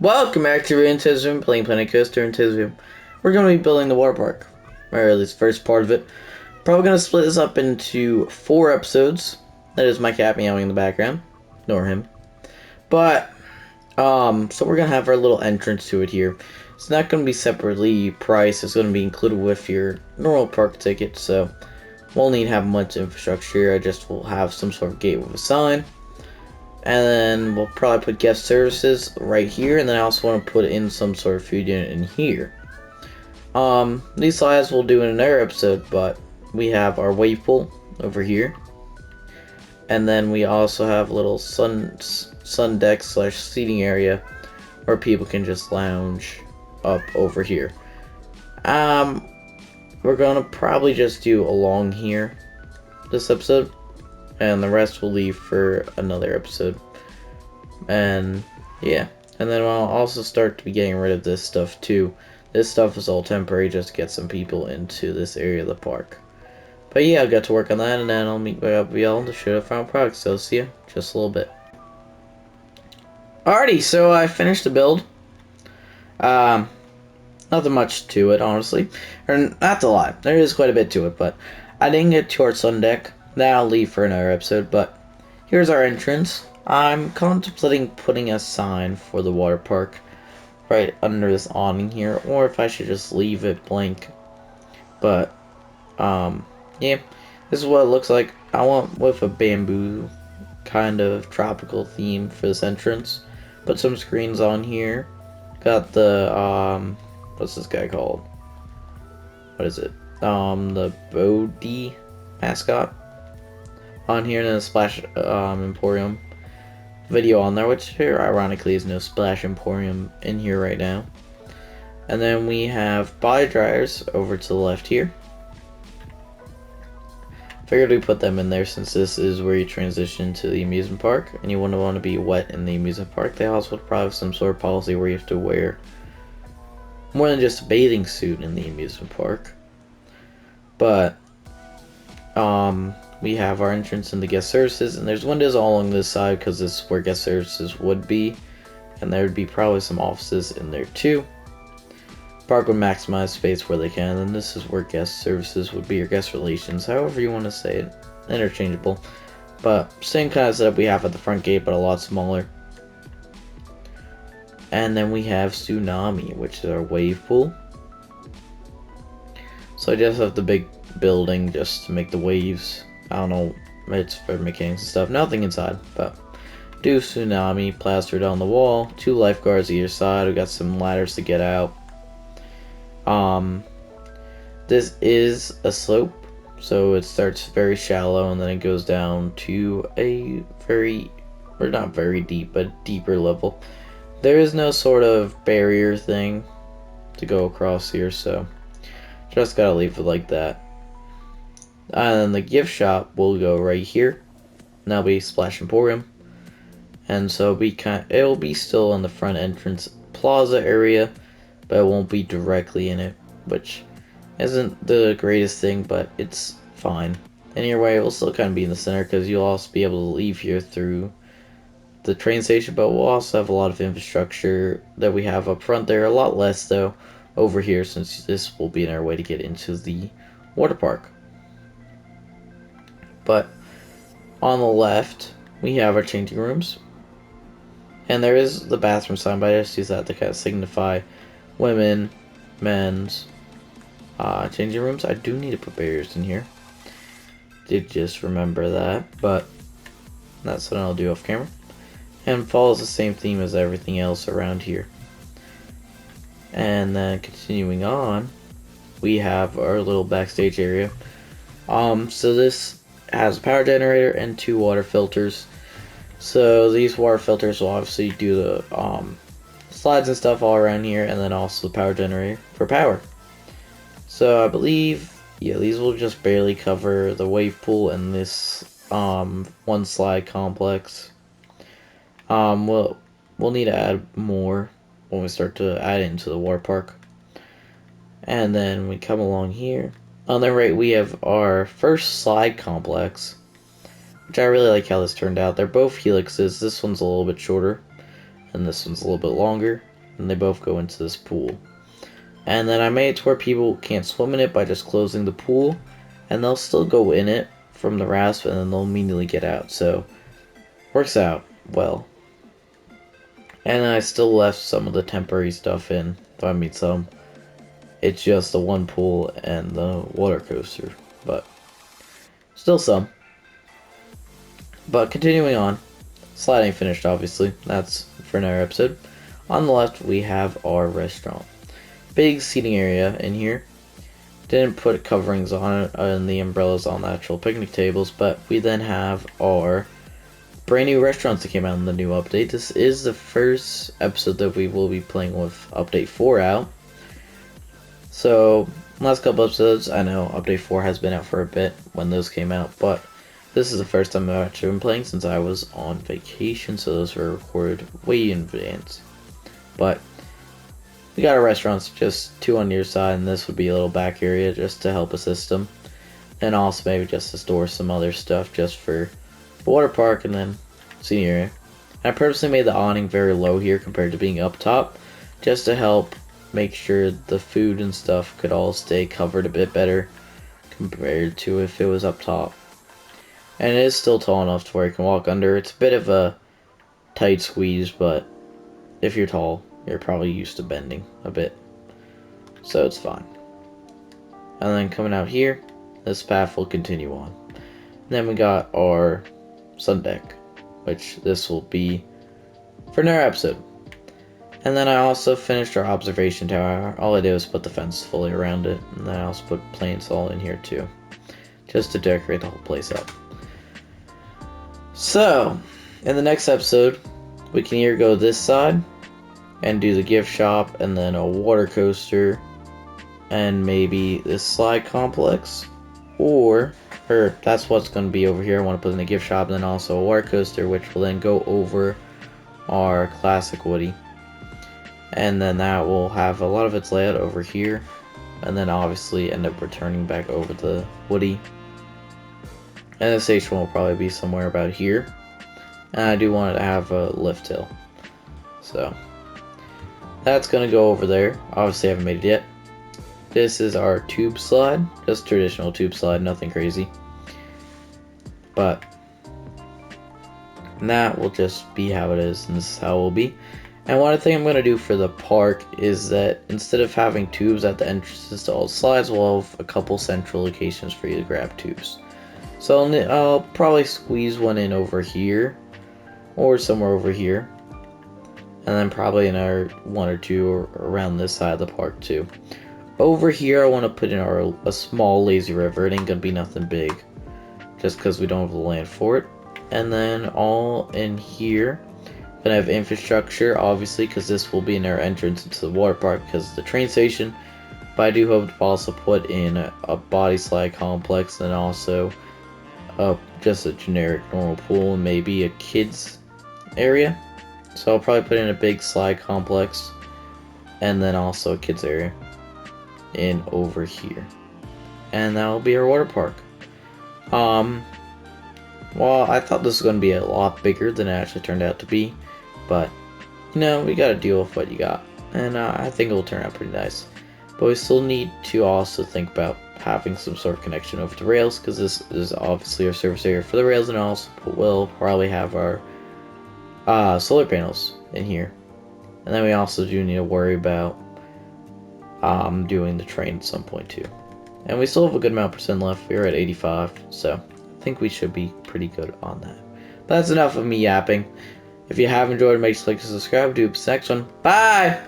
Welcome back to Rantism, playing Planet Coaster and Tism. We're going to be building the water park, or at least first part of it. Probably going to split this up into 4 episodes. That is my cat meowing in the background. Ignore him. But, so we're going to have our little entrance to it here. It's not going to be separately priced. It's going to be included with your normal park ticket, so won't need to have much infrastructure. I just will have some sort of gate with a sign. And then we'll probably put guest services right here, and then I also want to put in some sort of food unit in here. These slides we'll do in another episode, but we have our wave pool over here. And then we also have a little sun deck / seating area where people can just lounge up over here. We're gonna probably just do along here this episode, and the rest we'll leave for another episode. And yeah, and then I'll also start to be getting rid of this stuff too. This stuff is all temporary just to get some people into this area of the park. But yeah, I'll get to work on that, and then I'll meet back up with y'all to show the final product. So see ya just a little bit. Alrighty, so I finished the build. Nothing much to it, honestly. Or not to lie, there is quite a bit to it, but I didn't get to our sun deck. That I'll leave for another episode, but here's our entrance. I'm contemplating putting a sign for the water park right under this awning here, or if I should just leave it blank. But, yeah, this is what it looks like. I went with a bamboo kind of tropical theme for this entrance. Put some screens on here. Got the, what's this guy called? What is it? The Bodhi mascot on here, and then a Splash Emporium video on there, which here ironically is no Splash Emporium in here right now. And then we have body dryers over to the left here. Figured we put them in there since this is where you transition to the amusement park, and you wouldn't want to be wet in the amusement park. They also would probably have some sort of policy where you have to wear more than just a bathing suit in the amusement park. But we have our entrance into guest services, and there's windows all along this side because this is where guest services would be, and there would be probably some offices in there too. Park would maximize space where they can, and this is where guest services would be, or guest relations, however you want to say it, interchangeable. But same kind of setup we have at the front gate, but a lot smaller. And then we have Tsunami, which is our wave pool. So I just have the big building just to make the waves. I don't know, it's for mechanics and stuff. Nothing inside, but do Tsunami plastered on the wall. 2 lifeguards either side. We got some ladders to get out. This is a slope, so it starts very shallow and then it goes down to a very, or not very deep, but deeper level. There is no sort of barrier thing to go across here, so just gotta leave it like that. And then the gift shop will go right here. And that'll be Splash Emporium. And so it will be still in the front entrance plaza area, but it won't be directly in it, which isn't the greatest thing, but it's fine. Anyway, it will still kind of be in the center because you'll also be able to leave here through the train station, but we'll also have a lot of infrastructure that we have up front there. A lot less, though, over here, since this will be in our way to get into the water park. But on the left, we have our changing rooms. And there is the bathroom sign, but I just use that to kind of signify women, men's changing rooms. I do need to put barriers in here. Did just remember that, but that's what I'll do off camera. And follows the same theme as everything else around here. And then continuing on, we have our little backstage area. So this has a power generator and 2 water filters. So these water filters will obviously do the slides and stuff all around here, and then also the power generator for power. So I believe, yeah, these will just barely cover the wave pool and this 1 slide complex. We'll need to add more when we start to add it into the water park. And then we come along here. On the right, we have our first slide complex, which I really like how this turned out. They're both helixes. This one's a little bit shorter. and this one's a little bit longer, and they both go into this pool. And then I made it to where people can't swim in it by just closing the pool, and they'll still go in it from the rasp, and then they'll immediately get out. So works out well. And I still left some of the temporary stuff in. I mean, some. It's just the one pool and the water coaster, but still some. But continuing on, slide ain't finished, obviously. That's for another episode. On the left, we have our restaurant. Big seating area in here. Didn't put coverings on it and the umbrellas on the actual picnic tables, but we then have our brand new restaurants that came out in the new update. This is the first episode that we will be playing with Update 4 out. So, last couple episodes, I know Update 4 has been out for a bit when those came out, but this is the first time I've actually been playing since I was on vacation, so those were recorded way in advance. But we got our restaurants, just 2 on your side, and this would be a little back area just to help assist them. And also maybe just to store some other stuff just for the water park and then seating area. I purposely made the awning very low here compared to being up top, just to help make sure the food and stuff could all stay covered a bit better compared to if it was up top. And it is still tall enough to where you can walk under. It's a bit of a tight squeeze, but if you're tall, you're probably used to bending a bit. So it's fine. And then coming out here, this path will continue on. And then we got our sun deck, which this will be for another episode. And then I also finished our observation tower. All I did was put the fence fully around it, and then I also put plants all in here too, just to decorate the whole place up. So, in the next episode, we can either go this side and do the gift shop, and then a water coaster, and maybe this slide complex, or that's what's going to be over here. I want to put in the gift shop and then also a water coaster, which will then go over our classic Woody. And then that will have a lot of its layout over here, and then obviously end up returning back over to Woody. And the station will probably be somewhere about here. And I do want it to have a lift hill. So that's going to go over there. Obviously I haven't made it yet. This is our tube slide. Just traditional tube slide, nothing crazy. But that will just be how it is, and this is how it will be. And one thing I'm going to do for the park is that instead of having tubes at the entrances to all the slides, we'll have a couple central locations for you to grab tubes. So I'll probably squeeze one in over here, or somewhere over here. And then probably another 1 or 2 around this side of the park too. Over here I want to put in a small lazy river. It ain't going to be nothing big, just because we don't have the land for it. And then all in here, gonna have infrastructure, obviously, because this will be in our entrance into the water park because of the train station. But I do hope to also put in a body slide complex, and also just a generic normal pool, and maybe a kids area. So I'll probably put in a big slide complex, and then also a kids area in over here, and that will be our water park. Well, I thought this was going to be a lot bigger than it actually turned out to be, but you know, we got to deal with what you got, and I think it will turn out pretty nice. But we still need to also think about having some sort of connection over to rails, because this is obviously our service area for the rails, and also we'll probably have our solar panels in here. And then we also do need to worry about doing the train at some point too. And we still have a good amount of percent left. We're at 85, so I think we should be pretty good on that. But that's enough of me yapping. If you have enjoyed, make sure to like and subscribe. Do the next one. Bye!